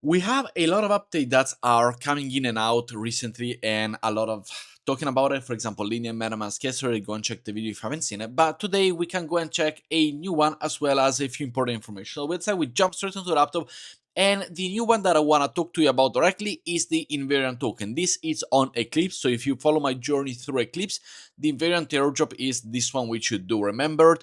We have a lot of updates that are coming in and out recently, and a lot of talking about it. For example, linear MetaMask yesterday. Go and check the video if you haven't seen it. But today we can go and check a new one as well as a few important information. So let's say we jump straight into the laptop. And the new one that I want to talk to you about directly is the invariant token. This is on Eclipse. So if you follow my journey through Eclipse, the invariant airdrop is this one which you do remember.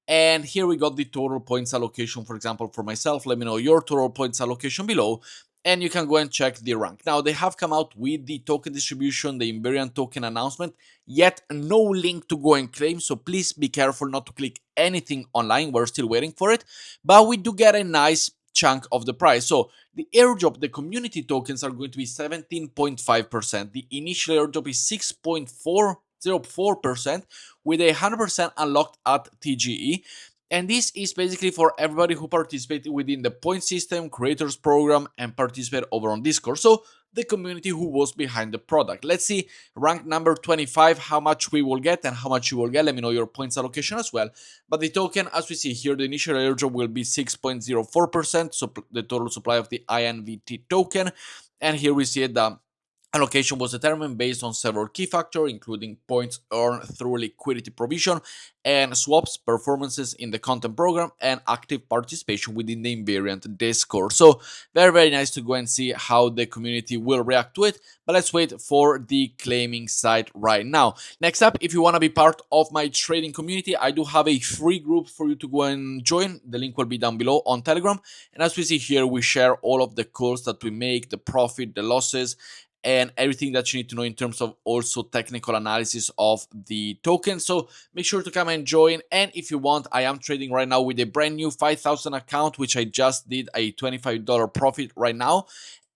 And here we got the total points allocation, for example, for myself. Let me know your total points allocation below, and you can go and check the rank. Now, they have come out with the token distribution, the invariant token announcement, yet no link to go and claim, so please be careful not to click anything online. We're still waiting for it, but we do get a nice chunk of the price. So the airdrop, the community tokens are going to be 17.5%. The initial airdrop is 6.404% with 100% unlocked at TGE. And this is basically for everybody who participated within the point system, creators program, and participate over on Discord. So the community who was behind the product. Let's see rank number 25, how much we will get and how much you will get. Let me know your points allocation as well. But the token, as we see here, the initial airdrop will be 6.04%, so the total supply of the INVT token. And here we see the allocation was determined based on several key factors, including points earned through liquidity provision and swaps, performances in the content program, and active participation within the invariant Discord. So very, very nice to go and see how the community will react to it. But let's wait for the claiming side right now. Next up, if you want to be part of my trading community, I do have a free group for you to go and join. The link will be down below on Telegram. And as we see here, we share all of the calls that we make, the profit, the losses, and everything that you need to know in terms of also technical analysis of the token. So make sure to come and join. And if you want, I am trading right now with a brand new 5,000 account, which I just did a $25 profit right now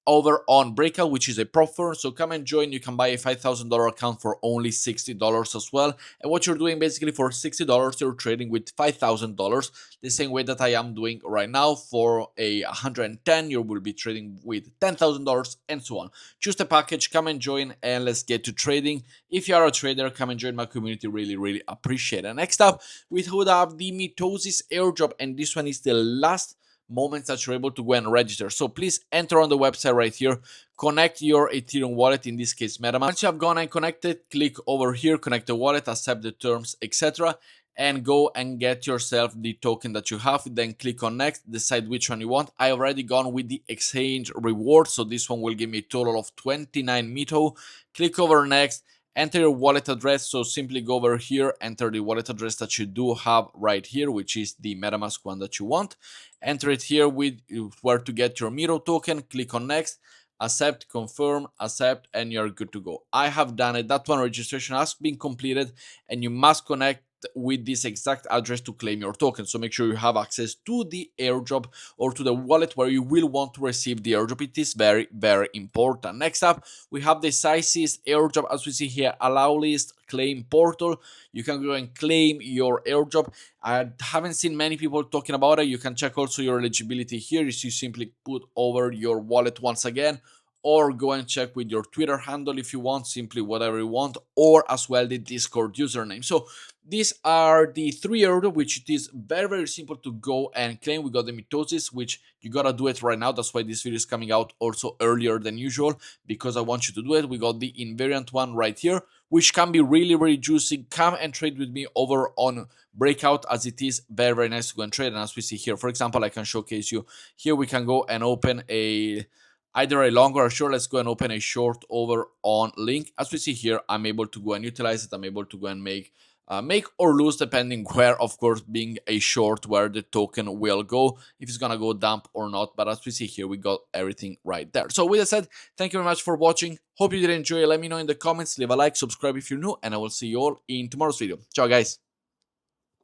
over on Breakout, which is a prop firm. So come and join. You can buy a $5,000 account for only $60 as well. And what you're doing basically for $60, you're trading with $5,000, the same way that I am doing right now. For a 110, you will be trading with $10,000 and so on. Choose the package, come and join, and let's get to trading. If you are a trader, come and join my community. Really, really appreciate it. Next up, we would have the Mitosis airdrop, and this one is the last moments that you're able to go and register. So please enter on the website right here, connect your Ethereum wallet, in this case MetaMask. Once you have gone and connected, click over here, connect the wallet, accept the terms, etc., and go and get yourself the token that you have. Then click on next, decide which one you want. I already gone with the exchange reward, so this one will give me a total of 29 Mito. Click over next, enter your wallet address. So simply go over here, enter the wallet address that you do have right here, which is the MetaMask one that you want. Enter it here with where to get your Miro token. Click on next, accept, confirm, accept, and you're good to go. I have done it. That one registration has been completed, and you must connect with this exact address to claim your token. So make sure you have access to the airdrop or to the wallet where you will want to receive the airdrop. It is very, very important. Next up, we have the Sysys airdrop. As we see here, allow list claim portal. You can go and claim your airdrop. I haven't seen many people talking about it. You can check also your eligibility here. You simply put over your wallet once again, or go and check with your Twitter handle if you want, simply whatever you want, or as well the Discord username. So these are the three airdrop, which it is very, very simple to go and claim. We got the Mitosis, which you gotta do it right now. That's why this video is coming out also earlier than usual, because I want you to do it. We got the invariant one right here, which can be really, really juicy. Come and trade with me over on Breakout, as it is very, very nice to go and trade. And as we see here, for example, I can showcase you here. We can go and open either a long or a short. Let's go and open a short over on Link. As we see here, I'm able to go and utilize it. I'm able to go and make or lose, depending where, of course, being a short, where the token will go, if it's gonna go dump or not. But as we see here, we got everything right there. So with that said, thank you very much for watching. Hope you did enjoy. Let me know in the comments, leave a like, subscribe if you're new, and I will see you all in tomorrow's video. Ciao guys.